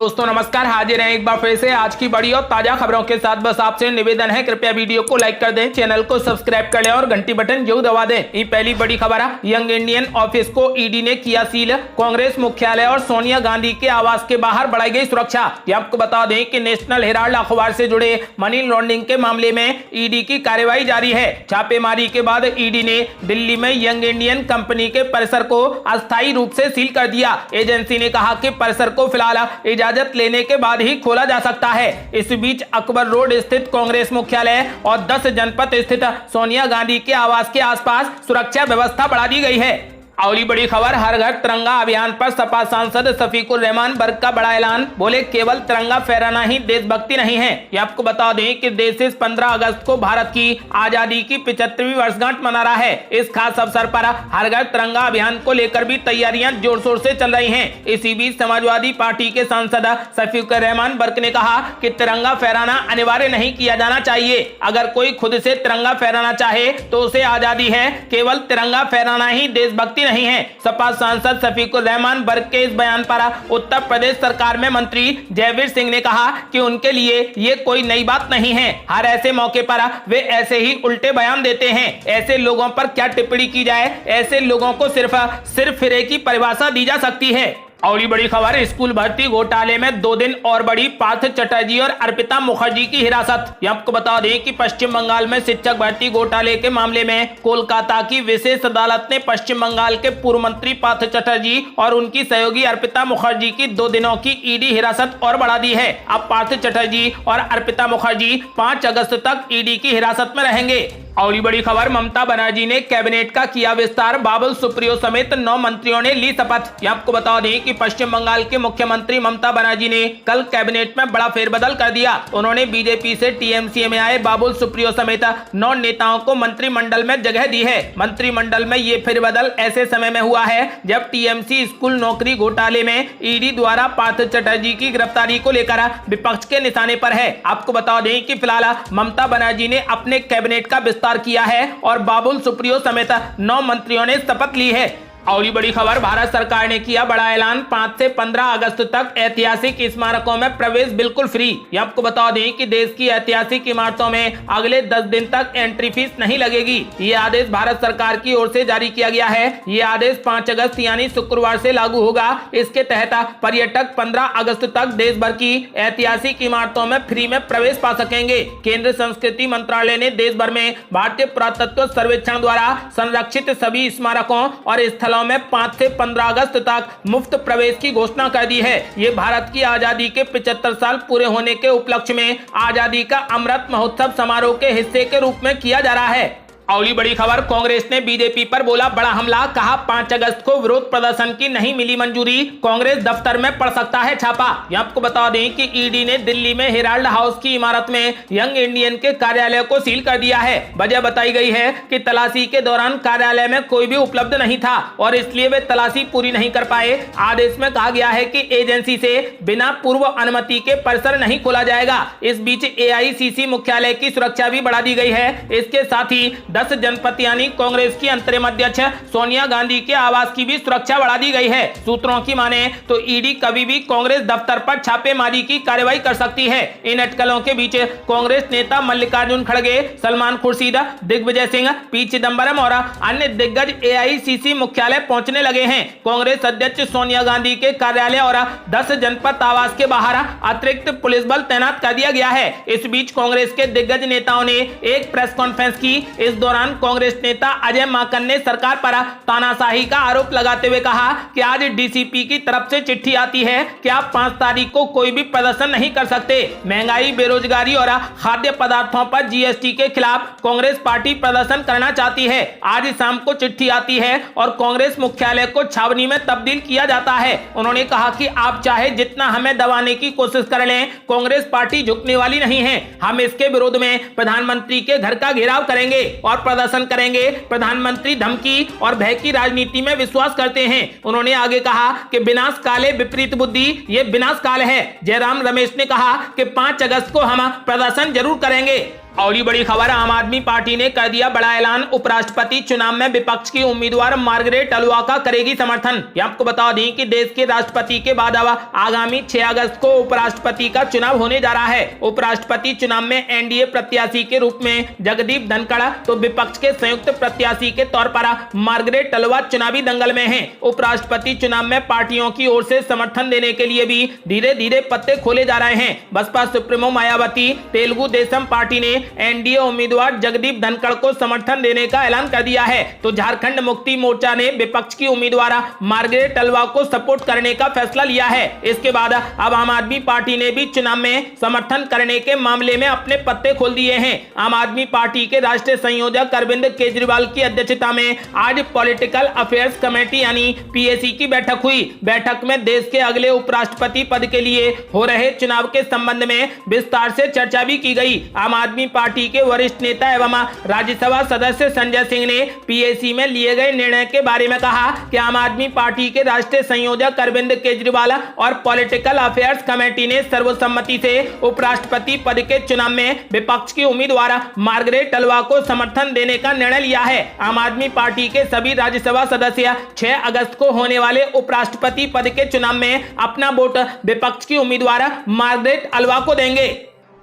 दोस्तों नमस्कार, हाजिर हैं एक बार फिर से आज की बड़ी और ताजा खबरों के साथ। बस आपसे निवेदन है, कृपया वीडियो को लाइक कर दें, चैनल को सब्सक्राइब कर लें और घंटी बटन जरूर दबा दें। ये पहली बड़ी खबर है, यंग इंडियन ऑफिस को ईडी ने किया सील। कांग्रेस मुख्यालय और सोनिया गांधी के आवास के बाहर बढ़ाई गई सुरक्षा। ये आपको बता दें कि नेशनल हेराल्ड अखबार से जुड़े मनी लॉन्ड्रिंग के मामले में ईडी की कार्रवाई जारी है। छापेमारी के बाद ईडी ने दिल्ली में यंग इंडियन कंपनी के परिसर को अस्थायी रूप से सील कर दिया। एजेंसी ने कहा कि परिसर को फिलहाल इजाजत लेने के बाद ही खोला जा सकता है। इस बीच अकबर रोड स्थित कांग्रेस मुख्यालय और 10 जनपद स्थित सोनिया गांधी के आवास के आसपास सुरक्षा व्यवस्था बढ़ा दी गई है। अगली बड़ी खबर, हर घर तिरंगा अभियान पर सपा सांसद शफीकुर रहमान बर्क का बड़ा ऐलान। बोले केवल तिरंगा फहराना ही देशभक्ति नहीं है। ये आपको बता दें कि देश इस 15 अगस्त को भारत की आजादी की 75वीं वर्षगांठ मना रहा है। इस खास अवसर पर हर घर तिरंगा अभियान को लेकर भी तैयारियां जोर शोर से चल रही हैं। इसी बीच समाजवादी पार्टी के सांसद शफीकुर रहमान बर्क ने कहा कि तिरंगा फहराना अनिवार्य नहीं किया जाना चाहिए। अगर कोई खुद से तिरंगा फहराना चाहे तो उसे आजादी है, केवल तिरंगा फहराना ही देशभक्ति नहीं है। सपा सांसद शफीकुर रहमान बर्क के इस बयान पर उत्तर प्रदेश सरकार में मंत्री जयवीर सिंह ने कहा कि उनके लिए ये कोई नई बात नहीं है। हर ऐसे मौके पर वे ऐसे ही उल्टे बयान देते हैं। ऐसे लोगों पर क्या टिप्पणी की जाए? ऐसे लोगों को सिर्फ फिरे की परिभाषा दी जा सकती है। अगली बड़ी खबर, स्कूल भर्ती घोटाले में 2 दिन और बढ़ी पार्थ चटर्जी और अर्पिता मुखर्जी की हिरासत। आपको बता दें कि पश्चिम बंगाल में शिक्षक भर्ती घोटाले के मामले में कोलकाता की विशेष अदालत ने पश्चिम बंगाल के पूर्व मंत्री पार्थ चटर्जी और उनकी सहयोगी अर्पिता मुखर्जी की 2 दिनों की ईडी हिरासत और बढ़ा दी है। अब पार्थ चटर्जी और अर्पिता मुखर्जी 5 अगस्त तक ईडी की हिरासत में रहेंगे। अगली बड़ी खबर, ममता बनर्जी ने कैबिनेट का किया विस्तार। बाबुल सुप्रियो समेत 9 मंत्रियों ने ली शपथ। ये आपको बता दें कि पश्चिम बंगाल के मुख्यमंत्री ममता बनर्जी ने कल कैबिनेट में बड़ा फेरबदल कर दिया। उन्होंने बीजेपी से टीएमसी में आए बाबुल सुप्रियो समेत 9 नेताओं को मंत्रिमंडल में जगह दी है। मंत्रिमंडल में ये फेरबदल ऐसे समय में हुआ है जब टीएमसी स्कूल नौकरी घोटाले में ईडी द्वारा पार्थ चटर्जी की गिरफ्तारी को लेकर विपक्ष के निशाने पर है। आपको बता दें कि फिलहाल ममता बनर्जी ने अपने कैबिनेट का किया है और बाबुल सुप्रियो समेत 9 मंत्रियों ने शपथ ली है। अगली बड़ी खबर, भारत सरकार ने किया बड़ा ऐलान। 5 से 15 अगस्त तक ऐतिहासिक स्मारकों में प्रवेश बिल्कुल फ्री। ये आपको बता दें कि देश की ऐतिहासिक इमारतों में अगले 10 दिन तक एंट्री फीस नहीं लगेगी। ये आदेश भारत सरकार की ओर से जारी किया गया है। ये आदेश 5 अगस्त यानी शुक्रवार से लागू होगा। इसके तहत पर्यटक 15 अगस्त तक देश भर की ऐतिहासिक इमारतों में फ्री में प्रवेश पा सकेंगे। केंद्रीय संस्कृति मंत्रालय ने देश भर में भारतीय पुरातत्व सर्वेक्षण द्वारा संरक्षित सभी स्मारकों और स्थलों में 5 से 15 अगस्त तक मुफ्त प्रवेश की घोषणा कर दी है। ये भारत की आजादी के 75 साल पूरे होने के उपलक्ष्य में आजादी का अमृत महोत्सव समारोह के हिस्से के रूप में किया जा रहा है। अगली बड़ी खबर, कांग्रेस ने बीजेपी पर बोला बड़ा हमला। कहा 5 अगस्त को विरोध प्रदर्शन की नहीं मिली मंजूरी, कांग्रेस दफ्तर में पड़ सकता है छापा। ये आपको बता दें कि ईडी ने दिल्ली में हेराल्ड हाउस की इमारत में यंग इंडियन के कार्यालय को सील कर दिया है। वजह बताई गई है कि तलाशी के दौरान कार्यालय में कोई भी उपलब्ध नहीं था और इसलिए वे तलाशी पूरी नहीं कर पाए। आदेश में कहा गया है कि एजेंसी से बिना पूर्व अनुमति के परिसर नहीं खोला जाएगा। इस बीच एआईसीसी मुख्यालय की सुरक्षा भी बढ़ा दी गई है। इसके साथ ही 10 जनपद यानी कांग्रेस की अंतरिम अध्यक्ष सोनिया गांधी के आवास की भी सुरक्षा बढ़ा दी गई है। सूत्रों की माने तो ईडी कभी भी कांग्रेस दफ्तर पर छापेमारी की कार्रवाई कर सकती है। इन अटकलों के बीच कांग्रेस नेता मल्लिकार्जुन खड़गे, सलमान खुर्शीद, दिग्विजय सिंह, पी चिदंबरम और अन्य दिग्गज एआईसीसी मुख्यालय पहुंचने लगे हैं। कांग्रेस अध्यक्ष सोनिया गांधी के कार्यालय और 10 जनपद आवास के बाहर अतिरिक्त पुलिस बल तैनात कर दिया गया है। इस बीच कांग्रेस के दिग्गज नेताओं ने एक प्रेस कॉन्फ्रेंस की। इस दौरान कांग्रेस नेता अजय माकन ने सरकार पर तानाशाही का आरोप लगाते हुए कहा कि आज डीसीपी की तरफ से चिट्ठी आती है कि आप 5 तारीख को कोई भी प्रदर्शन नहीं कर सकते। महंगाई, बेरोजगारी और खाद्य पदार्थों पर जीएसटी के खिलाफ कांग्रेस पार्टी प्रदर्शन करना चाहती है। आज शाम को चिट्ठी आती है और कांग्रेस मुख्यालय को छावनी में तब्दील किया जाता है। उन्होंने कहा कि आप चाहे जितना हमें दबाने की कोशिश कर लें, कांग्रेस पार्टी झुकने वाली नहीं है। हम इसके विरोध में प्रधानमंत्री के घर का घेराव करेंगे और प्रदर्शन करेंगे। प्रधानमंत्री धमकी और भय की राजनीति में विश्वास करते हैं। उन्होंने आगे कहा कि विनाश काले विपरीत बुद्धि, ये विनाश काल है। जयराम रमेश ने कहा कि 5 अगस्त को हम प्रदर्शन जरूर करेंगे। और ये बड़ी खबर, आम आदमी पार्टी ने कर दिया बड़ा ऐलान, उपराष्ट्रपति चुनाव में विपक्ष की उम्मीदवार मार्गरेट अलवा का करेगी समर्थन। ये आपको बता दें कि देश के राष्ट्रपति के बाद अब आगामी 6 अगस्त को उपराष्ट्रपति का चुनाव होने जा रहा है। उपराष्ट्रपति चुनाव में एनडीए प्रत्याशी के रूप में जगदीप धनखड़ तो विपक्ष के संयुक्त प्रत्याशी के तौर पर मार्गरेट अलवा चुनावी दंगल में है। उपराष्ट्रपति चुनाव में पार्टियों की ओर से समर्थन देने के लिए भी धीरे धीरे पत्ते खोले जा रहे हैं। बसपा सुप्रीमो मायावती तेलुगु देशम पार्टी ने एनडीए उम्मीदवार जगदीप धनखड़ को समर्थन देने का ऐलान कर दिया है, तो झारखंड मुक्ति मोर्चा ने विपक्ष की उम्मीदवार मार्गरेट अलवा को सपोर्ट करने का फैसला लिया है। इसके बाद अब आम आदमी पार्टी ने भी चुनाव में समर्थन करने के मामले में अपने पत्ते खोल दिए हैं। आम आदमी पार्टी के राष्ट्रीय संयोजक अरविंद केजरीवाल की अध्यक्षता में आज पॉलिटिकल अफेयर्स कमेटी यानी पीएसी की बैठक हुई। बैठक में देश के अगले उपराष्ट्रपति पद के लिए हो रहे चुनाव के संबंध में विस्तार से चर्चा भी की गई। आम आदमी पार्टी के वरिष्ठ नेता एवं राज्यसभा सदस्य संजय सिंह ने पीएसी में लिए गए निर्णय के बारे में कहा कि आम आदमी पार्टी के राष्ट्रीय संयोजक अरविंद केजरीवाल और पॉलिटिकल अफेयर्स कमेटी ने सर्वसम्मति से उपराष्ट्रपति पद के चुनाव में विपक्ष की उम्मीदवार मार्गरेट अलवा को समर्थन देने का निर्णय लिया है। आम आदमी पार्टी के सभी राज्यसभा सदस्य 6 अगस्त को होने वाले उपराष्ट्रपति पद के चुनाव में अपना वोट विपक्ष की उम्मीदवार मार्गरेट अलवा को देंगे।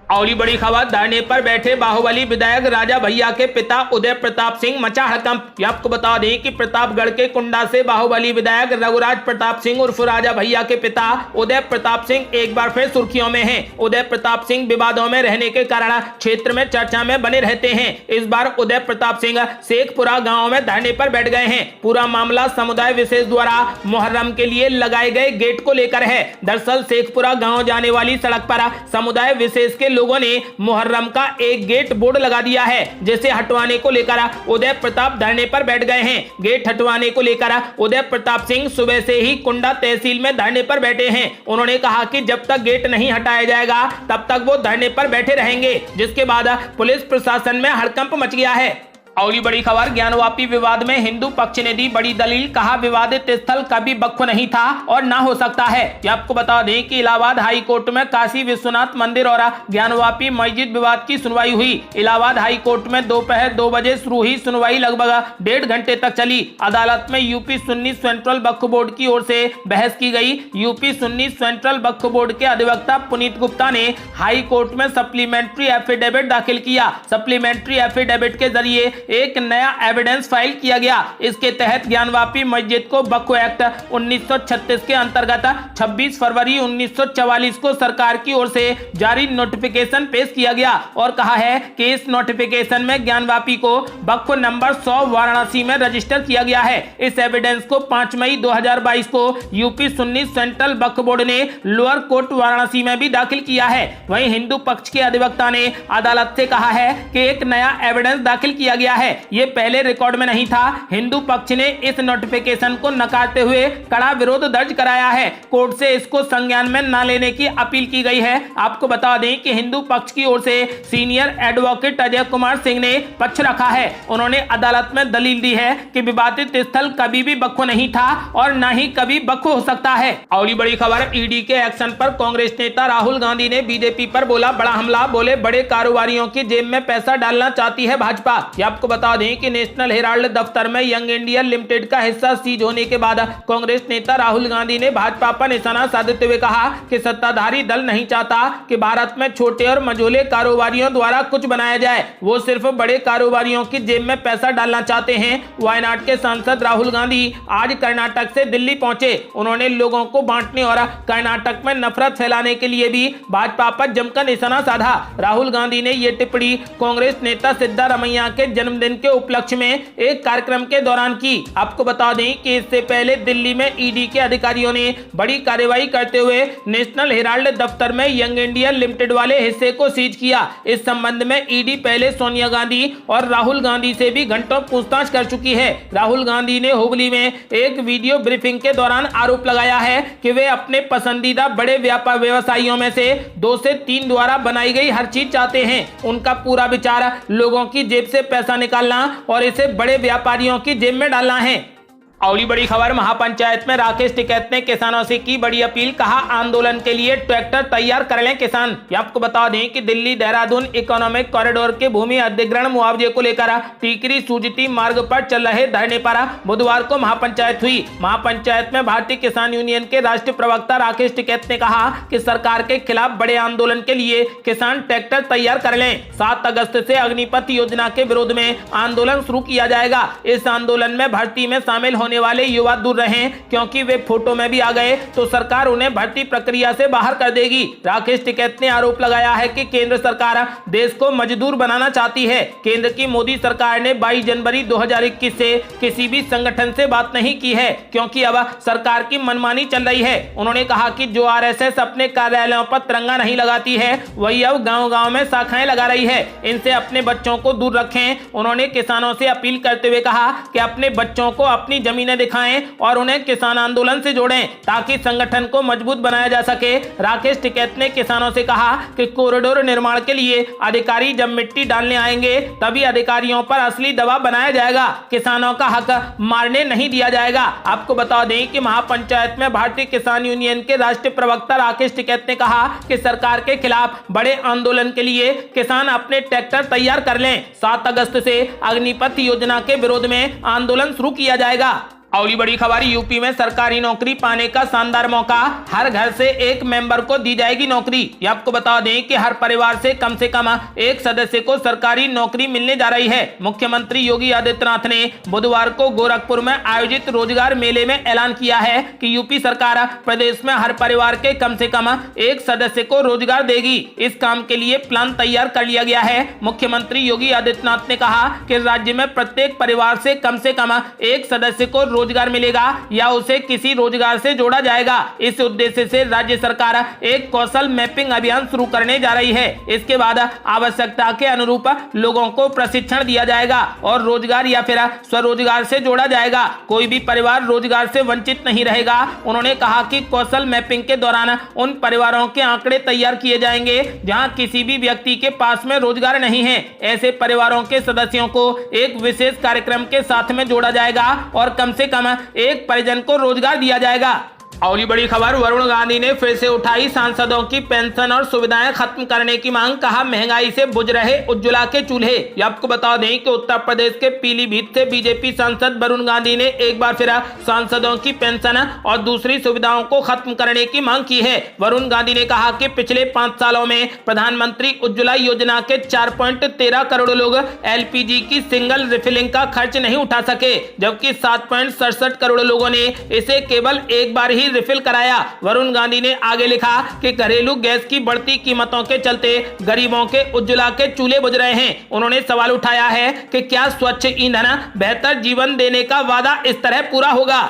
और ये बड़ी खबर, धरने पर बैठे बाहुबली विधायक राजा भैया के पिता उदय प्रताप सिंह मचा हड़कंप। आपको बता दें कि प्रतापगढ़ के कुंडा से बाहुबली विधायक रघुराज प्रताप सिंह उर्फ राजा भैया के पिता उदय प्रताप सिंह एक बार फिर सुर्खियों में हैं। उदय प्रताप सिंह विवादों में रहने के कारण क्षेत्र में चर्चा में बने रहते हैं। इस बार उदय प्रताप सिंह शेखपुरा गाँव में धरने पर बैठ गए हैं। पूरा मामला समुदाय विशेष द्वारा मुहर्रम के लिए लगाए गए गेट को लेकर है। दरअसल शेखपुरा गाँव जाने वाली सड़क पर समुदाय विशेष के लोगों ने मुहर्रम का एक गेट बोर्ड लगा दिया है, जिसे हटवाने को लेकर उदय प्रताप धरने पर बैठ गए हैं। गेट हटवाने को लेकर उदय प्रताप सिंह सुबह से ही कुंडा तहसील में धरने पर बैठे हैं। उन्होंने कहा कि जब तक गेट नहीं हटाया जाएगा तब तक वो धरने पर बैठे रहेंगे, जिसके बाद पुलिस प्रशासन में हड़कंप मच गया है। और ये बड़ी खबर, ज्ञानवापी विवाद में हिंदू पक्ष ने दी बड़ी दलील, कहा विवादित स्थल कभी वक्फ नहीं था और ना हो सकता है। ये आपको बता दें कि इलाहाबाद हाई कोर्ट में काशी विश्वनाथ मंदिर और ज्ञानवापी मस्जिद विवाद की सुनवाई हुई। इलाहाबाद हाई कोर्ट में दोपहर 2 बजे शुरू हुई सुनवाई लगभग 1.5 घंटे तक चली। अदालत में यूपी सुन्नी सेंट्रल वक्फ बोर्ड की ओर से बहस की गई। यूपी सुन्नी सेंट्रल वक्फ बोर्ड के अधिवक्ता पुनीत गुप्ता ने हाई कोर्ट में सप्लीमेंट्री एफिडेविट दाखिल किया। सप्लीमेंट्री एफिडेविट के जरिए एक नया एविडेंस फाइल किया गया। इसके तहत ज्ञानवापी मस्जिद को वक्फ एक्ट 1936 के अंतर्गत 26 फरवरी 1944 को सरकार की ओर से जारी नोटिफिकेशन पेश किया गया और कहा है कि इस नोटिफिकेशन में ज्ञानवापी को वक्फ नंबर 100 वाराणसी में रजिस्टर किया गया है। इस एविडेंस को 5 मई 2022 को यूपी सुन्नी सेंट्रल वक्फ बोर्ड ने लोअर कोर्ट वाराणसी में भी दाखिल किया है। वहीं हिंदू पक्ष के अधिवक्ता ने अदालत से कहा है कि एक नया एविडेंस दाखिल किया गया है, ये पहले रिकॉर्ड में नहीं था। हिंदू पक्ष ने इस नोटिफिकेशन को नकारते हुए कड़ा विरोध दर्ज कराया है। कोर्ट से इसको संज्ञान में न लेने की अपील की गई है। आपको बता दें कि हिंदू पक्ष की ओर से सीनियर एडवोकेट अजय कुमार सिंह ने पक्ष रखा है। उन्होंने अदालत में दलील दी है कि विवादित स्थल कभी भी वक्फ नहीं था और न ही कभी वक्फ हो सकता है। और ये बड़ी खबर, ईडी के एक्शन पर कांग्रेस नेता राहुल गांधी ने बीजेपी पर बोला बड़ा हमला। बोले बड़े कारोबारियों की जेब में पैसा डालना चाहती है भाजपा। आपको बता दें कि नेशनल हेराल्ड दफ्तर में यंग इंडिया लिमिटेड का हिस्सा सीज होने के बाद कांग्रेस नेता राहुल गांधी ने भाजपा पर निशाना साधते हुए कहा कि सत्ताधारी दल नहीं चाहता कि भारत में छोटे और मझोले कारोबारियों द्वारा कुछ बनाया जाए, वो सिर्फ बड़े कारोबारियों की जेब में पैसा डालना चाहते हैं। वायनाड के सांसद राहुल गांधी आज कर्नाटक से दिल्ली पहुंचे। उन्होंने लोगों को बांटने और कर्नाटक में नफरत फैलाने के लिए भी भाजपा पर जमकर निशाना साधा। राहुल गांधी ने यह टिप्पणी कांग्रेस नेता सिद्धारमैया के जन्मदिन के उपलक्ष्य में एक कार्यक्रम के दौरान की। आपको बता दें कि इससे पहले दिल्ली में ईडी के अधिकारियों ने बड़ी कार्रवाई करते हुए नेशनल हेराल्ड दफ्तर में यंग इंडिया लिमिटेड वाले हिस्से को सीज किया। इस संबंध में ईडी पहले सोनिया गांधी और राहुल गांधी से भी घंटों पूछताछ कर चुकी है। राहुल गांधी ने हुबली में एक वीडियो ब्रीफिंग के दौरान आरोप लगाया है कि वे अपने पसंदीदा बड़े व्यापार व्यवसायियों में से 2 से 3 द्वारा बनाई गई हर चीज चाहते हैं। उनका पूरा विचार लोगों की जेब से पैसा निकालना और इसे बड़े व्यापारियों की जेब में डालना है। अगली बड़ी खबर, महापंचायत में राकेश टिकैत ने किसानों से की बड़ी अपील, कहा आंदोलन के लिए ट्रैक्टर तैयार कर लें किसान। आपको बता दें कि दिल्ली देहरादून इकोनॉमिक कॉरिडोर के भूमि अधिग्रहण मुआवजे को लेकर टीकरी सूजती मार्ग पर चल रहे धरने पर बुधवार को महापंचायत हुई। महापंचायत में भारतीय किसान यूनियन के राष्ट्रीय प्रवक्ता राकेश टिकैत ने कहा कि सरकार के खिलाफ बड़े आंदोलन के लिए किसान ट्रैक्टर तैयार कर लें। 7 अगस्त से अग्निपथ योजना के विरोध में आंदोलन शुरू किया जाएगा। इस आंदोलन में भर्ती में शामिल होने वाले युवा दूर रहें, क्योंकि वे फोटो में भी आ गए तो सरकार उन्हें भर्ती प्रक्रिया से बाहर कर देगी। राकेश टिकैत ने आरोप लगाया है कि केंद्र सरकार देश को मजदूर बनाना चाहती है। केंद्र की मोदी सरकार ने 22 जनवरी 2021 से किसी भी संगठन से बात नहीं की है, क्योंकि अब सरकार की मनमानी चल रही है। उन्होंने कहा कि जो आरएसएस अपने कार्यालयों पर तिरंगा नहीं लगाती है, वही अब गांव-गांव में शाखाएं लगा रही है। इनसे अपने बच्चों को दूर रखें। उन्होंने किसानों से अपील करते हुए कहा कि अपने बच्चों को अपनी जमीनें दिखाएं और उन्हें किसान आंदोलन से जोड़ें, ताकि संगठन को मजबूत बनाया जा सके। राकेश टिकैत ने किसानों से कहा कि कॉरिडोर निर्माण के लिए अधिकारी जब मिट्टी डालने आएंगे तभी अधिकारियों पर असली दबाव बनाया जाएगा। किसानों का हक मारने नहीं दिया जाएगा। आपको बता दें कि महापंचायत में भारतीय किसान यूनियन के राष्ट्रीय प्रवक्ता राकेश टिकैत ने कहा कि सरकार के खिलाफ बड़े आंदोलन के लिए किसान अपने ट्रैक्टर तैयार कर लें। 7 अगस्त से अग्निपथ योजना के विरोध में आंदोलन शुरू किया जाएगा। अगली बड़ी खबर, यूपी में सरकारी नौकरी पाने का शानदार मौका, हर घर से एक मेंबर को दी जाएगी नौकरी। ये आपको बता दें कि हर परिवार से कम एक सदस्य को सरकारी नौकरी मिलने जा रही है। मुख्यमंत्री योगी आदित्यनाथ ने बुधवार को गोरखपुर में आयोजित रोजगार मेले में ऐलान किया है कि यूपी सरकार प्रदेश में हर परिवार के कम से कम एक सदस्य को रोजगार देगी। इस काम के लिए प्लान तैयार कर लिया गया है। मुख्यमंत्री योगी आदित्यनाथ ने कहा कि राज्य में प्रत्येक परिवार से कम एक सदस्य को रोजगार मिलेगा या उसे किसी रोजगार से जोड़ा जाएगा। इस उद्देश्य से राज्य सरकार एक कौशल मैपिंग अभियान शुरू करने जा रही है। इसके बाद आवश्यकता के अनुरूप लोगों को प्रशिक्षण दिया जाएगा और रोजगार या फिर स्वरोजगार से जोड़ा जाएगा। कोई भी परिवार रोजगार से वंचित नहीं रहेगा। उन्होंने कहा कि कौशल मैपिंग के दौरान उन परिवारों के आंकड़े तैयार किए जाएंगे जहां किसी भी व्यक्ति के पास में रोजगार नहीं है। ऐसे परिवारों के सदस्यों को एक विशेष कार्यक्रम के साथ में जोड़ा जाएगा और कम से कम एक परिजन को रोजगार दिया जाएगा। अगली बड़ी खबर, वरुण गांधी ने फिर से उठाई सांसदों की पेंशन और सुविधाएं खत्म करने की मांग, कहा महंगाई से बुझ रहे उज्ज्वला के चूल्हे। आपको बता दें कि उत्तर प्रदेश के पीलीभीत से बीजेपी सांसद वरुण गांधी ने एक बार फिर सांसदों की पेंशन और दूसरी सुविधाओं को खत्म करने की मांग की है। वरुण गांधी ने कहा कि पिछले 5 सालों में प्रधानमंत्री उज्ज्वला योजना के 4.13 करोड़ लोग LPG की सिंगल रिफिलिंग का खर्च नहीं उठा सके, जबकि 7.67 करोड़ लोगों ने इसे केवल एक बार ही रिफिल कराया। वरुण गांधी ने आगे लिखा कि घरेलू गैस की बढ़ती कीमतों के चलते गरीबों के उज्ज्वला के चूल्हे बुझ रहे हैं। उन्होंने सवाल उठाया है कि क्या स्वच्छ ईंधन बेहतर जीवन देने का वादा इस तरह पूरा होगा।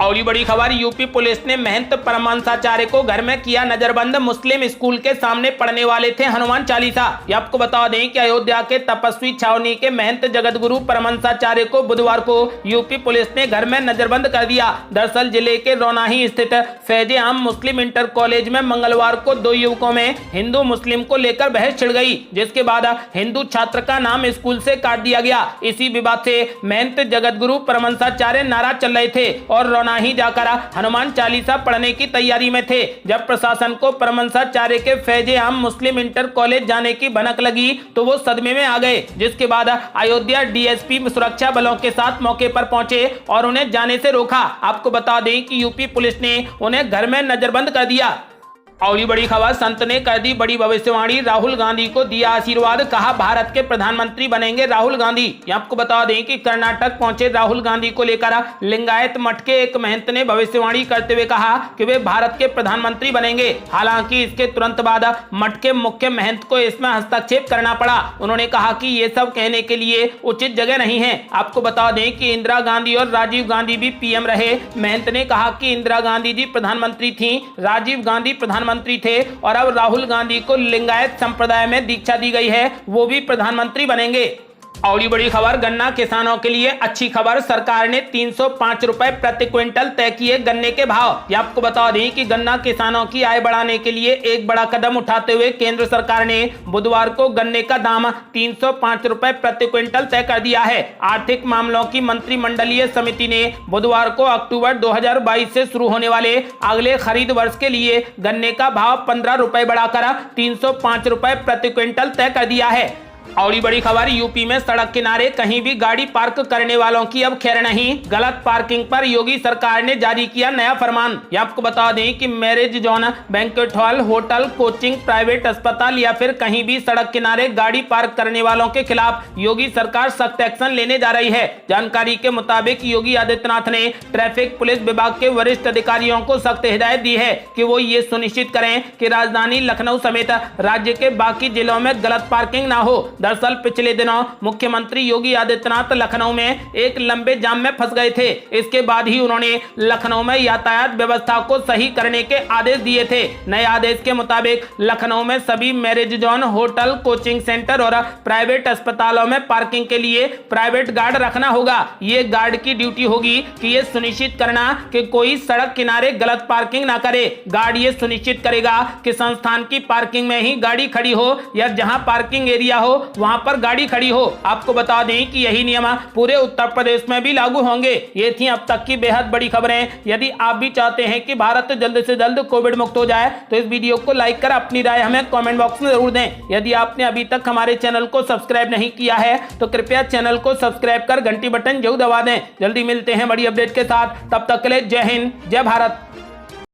अगली बड़ी खबर, यूपी पुलिस ने महंत परमांसाचार्य को घर में किया नजरबंद। मुस्लिम स्कूल के सामने पढ़ने वाले थे हनुमान चालीसा। ये आपको बता दें कि अयोध्या के तपस्वी छावनी के महंत जगतगुरु परमांसाचार्य को बुधवार को यूपी पुलिस ने घर में नजरबंद कर दिया। दरअसल जिले के रौनाही स्थित फैज आम मुस्लिम इंटर कॉलेज में मंगलवार को 2 युवकों में हिंदू मुस्लिम को लेकर बहस छिड़ गई, जिसके बाद हिंदू छात्र का नाम स्कूल से काट दिया गया। इसी विवाद से महंत जगतगुरु परमांसाचार्य नाराज चल रहे थे और ही जाकर हनुमान चालीसा पढ़ने की तैयारी में थे। जब प्रशासन को परमांसाचार्य के फैज आम मुस्लिम इंटर कॉलेज जाने की भनक लगी तो वो सदमे में आ गए, जिसके बाद अयोध्या DSP सुरक्षा बलों के साथ मौके पर पहुंचे और उन्हें जाने से रोका। आपको बता दें कि यूपी पुलिस ने उन्हें घर में नजरबंद कर दिया। अगली बड़ी खबर, संत ने कर दी बड़ी भविष्यवाणी, राहुल गांधी को दिया आशीर्वाद, कहा भारत के प्रधानमंत्री बनेंगे राहुल गांधी। आपको बता दें कि कर्नाटक पहुंचे राहुल गांधी को लेकर लिंगायत मठ के एक महंत ने भविष्यवाणी करते हुए कहा कि वे भारत के प्रधानमंत्री बनेंगे। हालांकि इसके तुरंत बाद मठ के मुख्य महंत को इसमें हस्तक्षेप करना पड़ा। उन्होंने कहा कि ये सब कहने के लिए उचित जगह नहीं है। आपको बता दें कि इंदिरा गांधी और राजीव गांधी भी PM रहे। महंत ने कहा कि इंदिरा गांधी जी प्रधानमंत्री थी, राजीव गांधी प्रधानमंत्री थे और अब राहुल गांधी को लिंगायत संप्रदाय में दीक्षा दी गई है, वो भी प्रधानमंत्री बनेंगे। और ये बड़ी खबर गन्ना किसानों के लिए अच्छी खबर, सरकार ने 305 रुपए प्रति क्विंटल तय किए गन्ने के भाव। ये आपको बता दें कि गन्ना किसानों की आय बढ़ाने के लिए एक बड़ा कदम उठाते हुए केंद्र सरकार ने बुधवार को गन्ने का दाम 305 रुपए प्रति क्विंटल तय कर दिया है। आर्थिक मामलों की मंत्रिमंडलीय समिति ने बुधवार को अक्टूबर 2022 से शुरू होने वाले अगले खरीद वर्ष के लिए गन्ने का भाव 15 रुपए बढ़ाकर 305 रुपए प्रति क्विंटल तय कर दिया है। और ये बड़ी खबर, यूपी में सड़क किनारे कहीं भी गाड़ी पार्क करने वालों की अब खैर नहीं। गलत पार्किंग पर योगी सरकार ने जारी किया नया फरमान। ये आपको बता दें कि marriage zone, banquet hall, hotel, coaching, private अस्पताल या फिर कहीं भी सड़क किनारे गाड़ी पार्क करने वालों के खिलाफ योगी सरकार सख्त एक्शन लेने जा रही है। जानकारी के मुताबिक योगी आदित्यनाथ ने ट्रैफिक पुलिस विभाग के वरिष्ठ अधिकारियों को सख्त हिदायत दी है कि वो ये सुनिश्चित करें कि राजधानी लखनऊ समेत राज्य के बाकी जिलों में गलत पार्किंग ना हो। दरअसल पिछले दिनों मुख्यमंत्री योगी आदित्यनाथ लखनऊ में एक लंबे जाम में फंस गए थे। इसके बाद ही उन्होंने लखनऊ में यातायात व्यवस्था को सही करने के आदेश दिए थे। नए आदेश के मुताबिक लखनऊ में सभी marriage zone, hotel, coaching centre और प्राइवेट अस्पतालों में पार्किंग के लिए प्राइवेट गार्ड रखना होगा। ये गार्ड की ड्यूटी होगी कि ये सुनिश्चित करना कि कोई सड़क किनारे गलत पार्किंग ना करे। गार्ड ये सुनिश्चित करेगा कि संस्थान की पार्किंग में ही गाड़ी खड़ी हो या जहां पार्किंग एरिया हो वहां पर गाड़ी खड़ी हो। आपको बता दें कि यही नियम पूरे उत्तर प्रदेश में भी लागू होंगे। ये थी अब तक की बेहद बड़ी खबरें। यदि आप भी चाहते हैं कि भारत जल्द से जल्द कोविड मुक्त हो जाए तो इस वीडियो को लाइक कर अपनी राय हमें कमेंट बॉक्स में जरूर दें। यदि आपने अभी तक हमारे चैनल को सब्सक्राइब नहीं किया है तो कृपया चैनल को सब्सक्राइब कर घंटी बटन जरूर दबा दें। जल्दी मिलते हैं बड़ी अपडेट के साथ, तब तक के लिए जय हिंद, जय भारत।